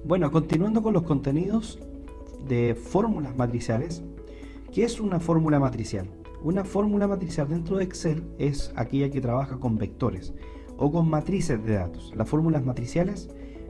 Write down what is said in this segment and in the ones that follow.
Bueno, continuando con los contenidos de fórmulas matriciales, ¿qué es una fórmula matricial? Una fórmula matricial dentro de Excel es aquella que trabaja con vectores o con matrices de datos. Las fórmulas matriciales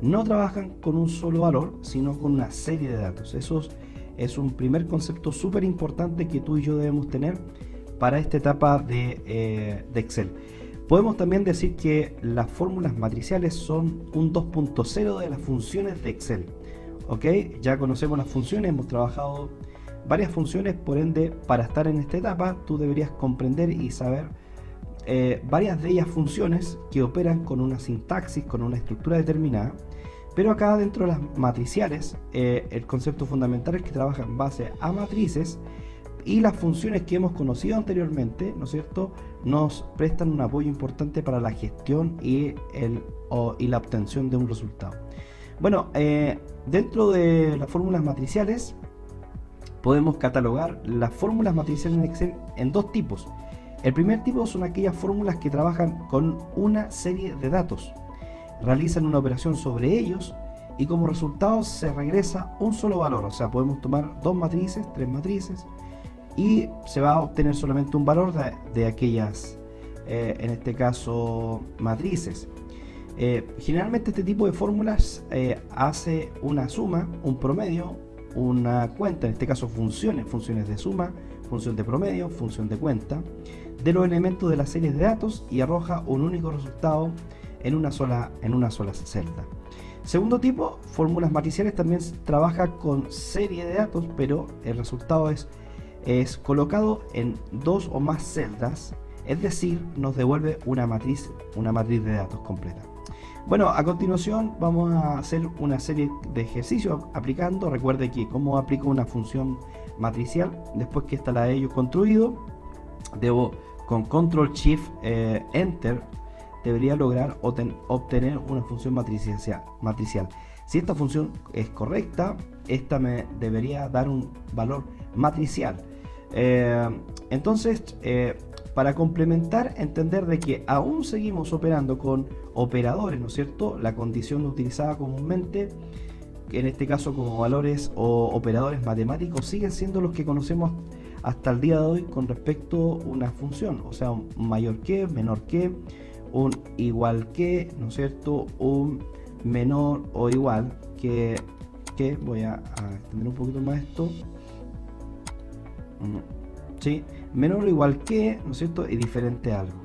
no trabajan con un solo valor, sino con una serie de datos. Eso es un primer concepto súper importante que tú y yo debemos tener para esta etapa de Excel. Podemos también decir que las fórmulas matriciales son un 2.0 de las funciones de Excel. ¿Ok? Ya conocemos las funciones, hemos trabajado varias funciones, por ende, para estar en esta etapa, tú deberías comprender y saber varias de ellas funciones que operan con una sintaxis, con una estructura determinada. Pero acá dentro de las matriciales, el concepto fundamental es que trabaja en base a matrices y las funciones que hemos conocido anteriormente, ¿no es cierto?, nos prestan un apoyo importante para la gestión y la obtención de un resultado. Bueno, dentro de las fórmulas matriciales podemos catalogar las fórmulas matriciales en Excel en dos tipos. El primer tipo son aquellas fórmulas que trabajan con una serie de datos, realizan una operación sobre ellos y como resultado se regresa un solo valor. O sea, podemos tomar dos matrices, tres matrices y se va a obtener solamente un valor de aquellas, en este caso, matrices. Generalmente este tipo de fórmulas hace una suma, un promedio, una cuenta, en este caso funciones de suma, función de promedio, función de cuenta, de los elementos de las series de datos y arroja un único resultado en una sola celda. Segundo tipo, fórmulas matriciales también trabaja con serie de datos, pero el resultado es colocado en dos o más celdas, es decir, nos devuelve una matriz de datos completa. Bueno, a continuación vamos a hacer una serie de ejercicios aplicando. Recuerde que como aplico una función matricial, después que esta la he construido, debo con control shift enter debería lograr obtener una función matricial. Si esta función es correcta, esta me debería dar un valor matricial. Entonces, para complementar, entender de que aún seguimos operando con operadores, ¿no es cierto? La condición utilizada comúnmente, en este caso como valores o operadores matemáticos, siguen siendo los que conocemos hasta el día de hoy con respecto a una función, o sea, un mayor que, menor que, un igual que, ¿no es cierto? Un menor o igual que voy a extender un poquito más esto. ¿Sí? Menor o igual que, ¿no es cierto?, y diferente a algo.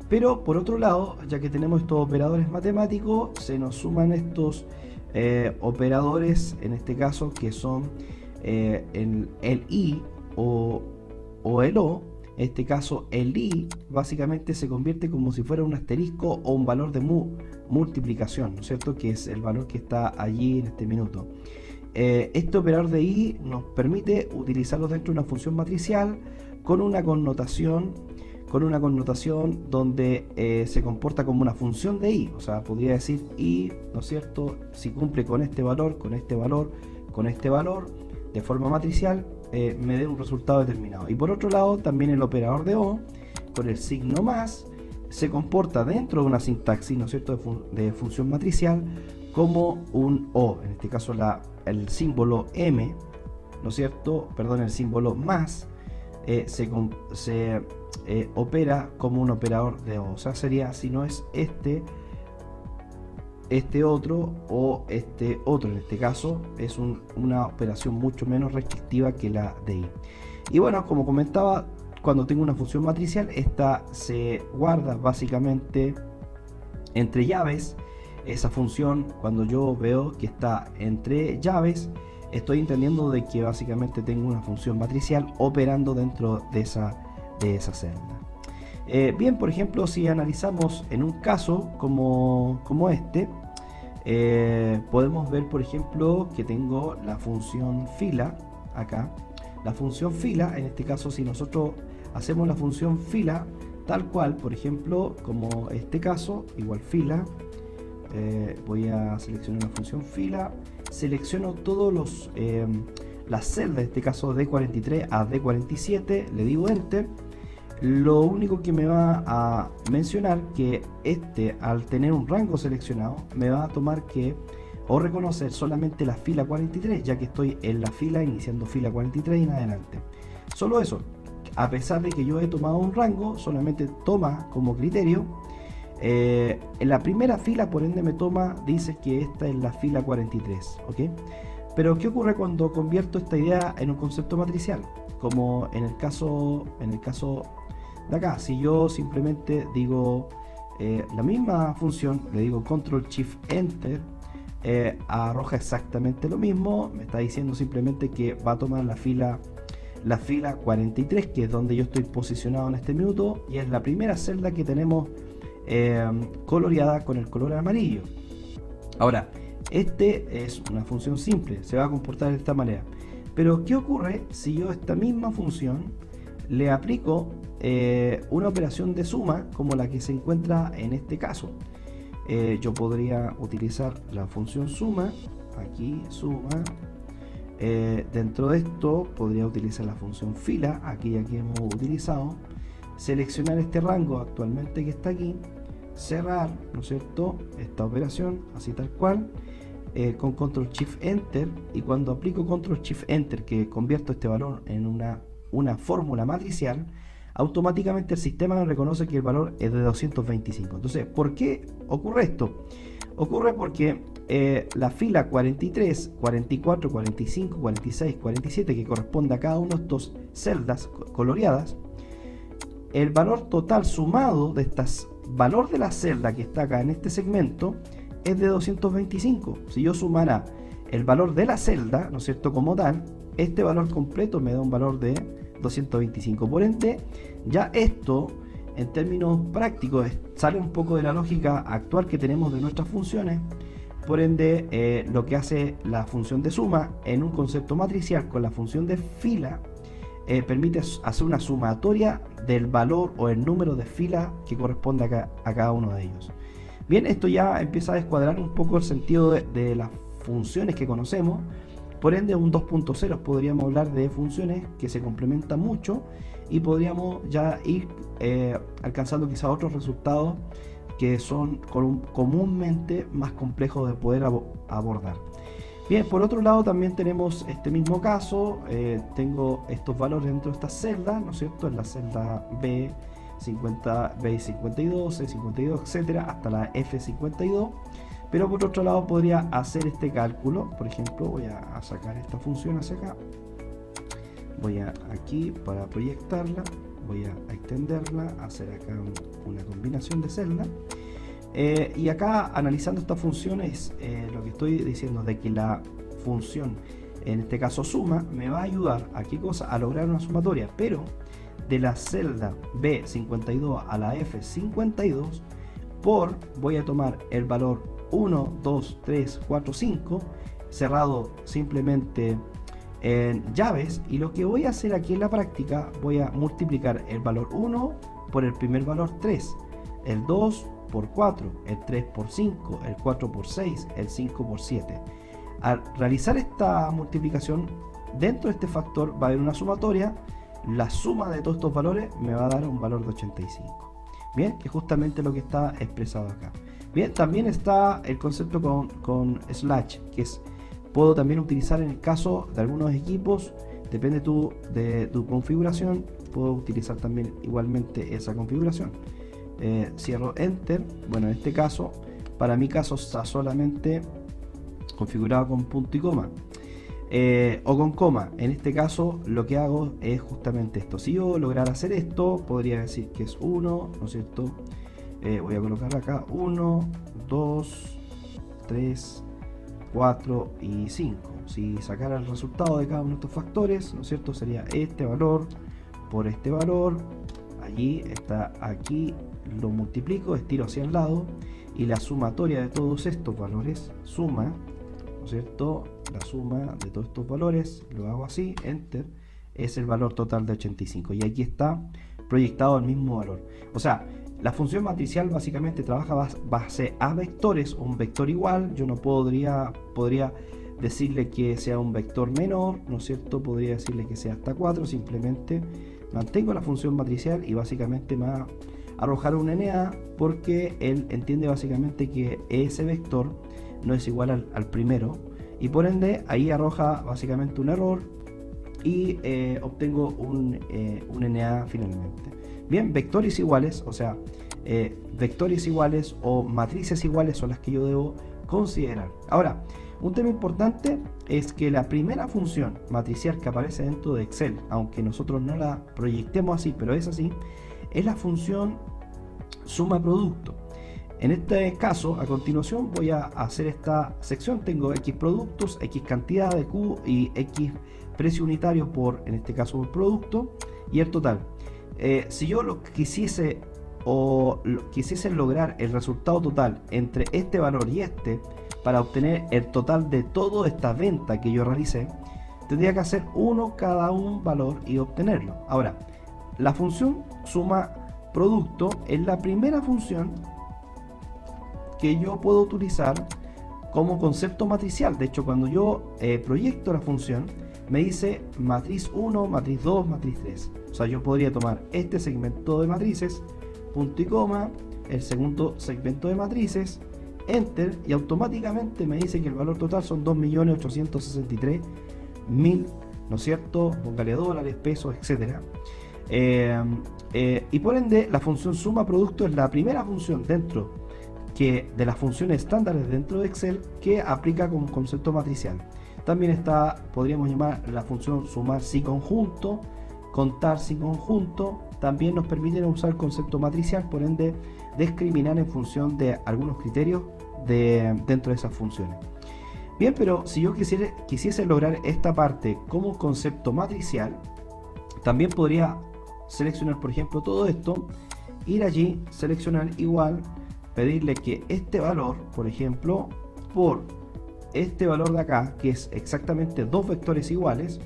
Pero por otro lado, ya que tenemos estos operadores matemáticos, se nos suman estos operadores, en este caso, que son el i o el o. En este caso, el i básicamente se convierte como si fuera un asterisco o un valor de multiplicación, ¿no es cierto?, que es el valor que está allí en este minuto. Este operador de i nos permite utilizarlo dentro de una función matricial con una connotación donde se comporta como una función de i. O sea, podría decir i, ¿no es cierto?, si cumple con este valor, con este valor, con este valor, de forma matricial, me dé un resultado determinado. Y por otro lado, también el operador de o, con el signo más, se comporta dentro de una sintaxis, ¿no es cierto?, de función matricial, como un o. En este caso, el símbolo m, ¿no es cierto?, perdón, el símbolo más, se opera como un operador de o. O sea, sería, si no es este otro o este otro. En este caso es una operación mucho menos restrictiva que la de i. Y bueno, como comentaba, cuando tengo una función matricial, esta se guarda básicamente entre llaves. Esa función, cuando yo veo que está entre llaves, estoy entendiendo de que básicamente tengo una función matricial operando dentro de esa celda. Bien, por ejemplo, si analizamos en un caso como este, podemos ver, por ejemplo, que tengo la función fila acá. La función fila, en este caso, si nosotros hacemos la función fila tal cual, por ejemplo, como este caso, igual fila, voy a seleccionar la función fila, selecciono todos las celdas, en este caso D43 a D47, le digo enter. Lo único que me va a mencionar que al tener un rango seleccionado, me va a tomar que o reconocer solamente la fila 43, ya que estoy en la fila iniciando fila 43 y en adelante. Solo eso, a pesar de que yo he tomado un rango, solamente toma como criterio en la primera fila, por ende me toma, dice que esta es la fila 43, ¿ok? Pero ¿qué ocurre cuando convierto esta idea en un concepto matricial? Como en el caso de acá, si yo simplemente digo la misma función, le digo control shift enter, arroja exactamente lo mismo, me está diciendo simplemente que va a tomar la fila 43, que es donde yo estoy posicionado en este minuto, y es la primera celda que tenemos coloreada con el color amarillo. Ahora, este es una función simple, se va a comportar de esta manera. Pero ¿qué ocurre si yo a esta misma función le aplico una operación de suma como la que se encuentra en este caso? Yo podría utilizar la función suma, aquí suma, dentro de esto podría utilizar la función fila, aquí ya que hemos utilizado, seleccionar este rango actualmente que está aquí, cerrar, ¿no es cierto?, esta operación, así tal cual, con control shift enter, y cuando aplico control shift enter, que convierto este valor en una fórmula matricial, automáticamente el sistema me reconoce que el valor es de 225. Entonces, ¿por qué ocurre esto? Ocurre porque la fila 43, 44, 45, 46, 47, que corresponde a cada uno de estos celdas coloreadas, el valor total sumado de estas valor de la celda que está acá en este segmento es de 225. Si yo sumara el valor de la celda, ¿no es cierto?, como tal, este valor completo me da un valor de 225. Por ende, ya esto en términos prácticos sale un poco de la lógica actual que tenemos de nuestras funciones. Por ende, lo que hace la función de suma en un concepto matricial con la función de fila permite hacer una sumatoria del valor o el número de filas que corresponde a cada uno de ellos. Bien, esto ya empieza a descuadrar un poco el sentido de las funciones que conocemos. Por ende, un 2.0 podríamos hablar de funciones que se complementan mucho y podríamos ya ir alcanzando quizás otros resultados que son comúnmente más complejos de poder abordar. Bien, por otro lado también tenemos este mismo caso, tengo estos valores dentro de estas celdas, ¿no es cierto? En la celda B50, B52, C52, etcétera, hasta la F52. Pero por otro lado podría hacer este cálculo, por ejemplo, voy a sacar esta función hacia acá, voy aquí para proyectarla, voy a extenderla, hacer acá una combinación de celdas. Y acá analizando estas funciones, lo que estoy diciendo de que la función, en este caso suma, me va a ayudar a qué cosa, a lograr una sumatoria, pero de la celda B52 a la F52 voy a tomar el valor 1, 2, 3, 4, 5 cerrado simplemente en llaves, y lo que voy a hacer aquí en la práctica, voy a multiplicar el valor 1 por el primer valor 3, el 2 por 4, el 3 por 5, el 4 por 6, el 5 por 7. Al realizar esta multiplicación, dentro de este factor va a haber una sumatoria, la suma de todos estos valores me va a dar un valor de 85. Bien, que es justamente lo que está expresado acá. Bien, también está el concepto con slash, que puedo también utilizar en el caso de algunos equipos, depende de tu configuración, puedo utilizar también igualmente esa configuración. Cierro enter. Bueno, en este caso, para mi caso está solamente configurado con punto y coma o con coma. En este caso lo que hago es justamente esto. Si yo lograra hacer esto, podría decir que es 1, ¿no es cierto? Voy a colocar acá 1, 2, 3, 4 y 5. Si sacara el resultado de cada uno de estos factores, ¿no es cierto?, sería este valor por este valor. Allí está, aquí lo multiplico, estiro hacia el lado, y la sumatoria de todos estos valores suma, ¿no es cierto?, la suma de todos estos valores, lo hago así, enter, es el valor total de 85, y aquí está proyectado el mismo valor. O sea, la función matricial básicamente trabaja base a vectores, un vector igual. Yo no podría decirle que sea un vector menor, ¿no es cierto? Podría decirle que sea hasta 4, simplemente mantengo la función matricial y básicamente me va a arrojar un NA, porque él entiende básicamente que ese vector no es igual al primero, y por ende ahí arroja básicamente un error y obtengo un NA finalmente. Bien, vectores iguales, o sea, vectores iguales o matrices iguales son las que yo debo considerar. Ahora, un tema importante es que la primera función matricial que aparece dentro de Excel, aunque nosotros no la proyectemos así, pero es así, es la función suma producto. En este caso, a continuación voy a hacer esta sección. Tengo X productos, X cantidad de Q y X precio unitario por, en este caso, por producto y el total. Si yo lo quisiese lograr el resultado total entre este valor y este, para obtener el total de toda esta venta que yo realicé, tendría que hacer cada un valor y obtenerlo. Ahora, la función suma producto es la primera función que yo puedo utilizar como concepto matricial. De hecho, cuando yo proyecto la función, me dice matriz 1, matriz 2, matriz 3. O sea, yo podría tomar este segmento de matrices, punto y coma, el segundo segmento de matrices, enter, y automáticamente me dice que el valor total son 2.863.000, ¿no es cierto? Póngale dólares, pesos, etcétera. Y por ende, la función suma producto es la primera función dentro de las funciones estándares dentro de Excel que aplica como concepto matricial. También podríamos llamar la función sumar sin conjunto, contar sin conjunto. También nos permiten usar el concepto matricial, por ende discriminar en función de algunos criterios dentro de esas funciones. Bien, pero si yo quisiese lograr esta parte como concepto matricial, también podría seleccionar, por ejemplo, todo esto, ir allí, seleccionar igual, pedirle que este valor, por ejemplo, por este valor de acá, que es exactamente dos vectores iguales,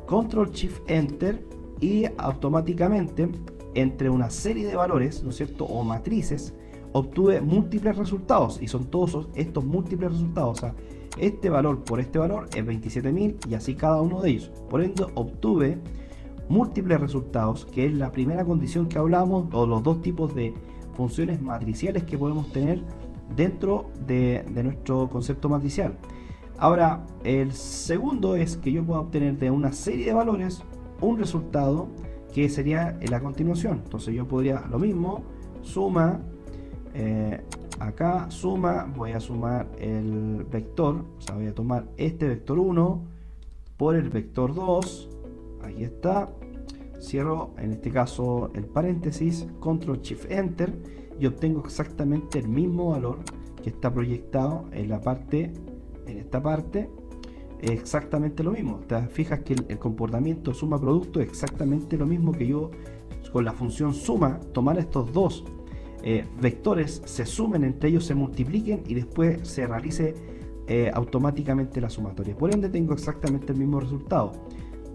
control shift enter, y automáticamente entre una serie de valores, ¿no es cierto?, o matrices, obtuve múltiples resultados, y son todos estos múltiples resultados. O sea, este valor por este valor es 27.000 y así cada uno de ellos. Por ende obtuve múltiples resultados, que es la primera condición que hablamos, o los dos tipos de funciones matriciales que podemos tener dentro de nuestro concepto matricial. Ahora, el segundo es que yo pueda obtener de una serie de valores un resultado que sería la continuación. Entonces yo podría lo mismo, suma, acá suma, voy a sumar el vector, o sea, voy a tomar este vector 1 por el vector 2, ahí está, cierro en este caso el paréntesis, control shift enter, y obtengo exactamente el mismo valor que está proyectado en esta parte, exactamente lo mismo. Te fijas que el comportamiento suma producto es exactamente lo mismo que yo con la función suma, tomar estos dos vectores, se sumen entre ellos, se multipliquen y después se realice automáticamente la sumatoria. Por ende tengo exactamente el mismo resultado,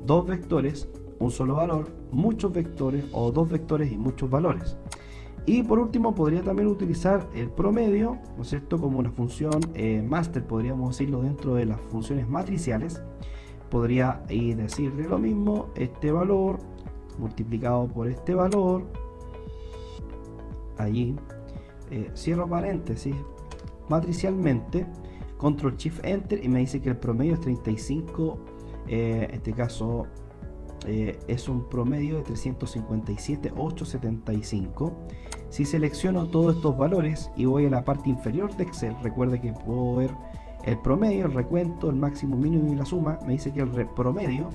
dos vectores, un solo valor, muchos vectores, o dos vectores y muchos valores. Y por último podría también utilizar el promedio, ¿no es cierto?, como una función master, podríamos decirlo, dentro de las funciones matriciales. Podría decirle lo mismo, este valor multiplicado por este valor, allí, cierro paréntesis, matricialmente, control shift enter, y me dice que el promedio es 35, en este caso es un promedio de 357.875. Si selecciono todos estos valores y voy a la parte inferior de Excel, recuerde que puedo ver el promedio, el recuento, el máximo, mínimo y la suma. Me dice que el promedio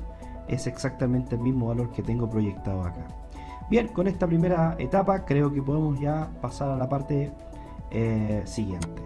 es exactamente el mismo valor que tengo proyectado acá. Bien, con esta primera etapa creo que podemos ya pasar a la parte siguiente.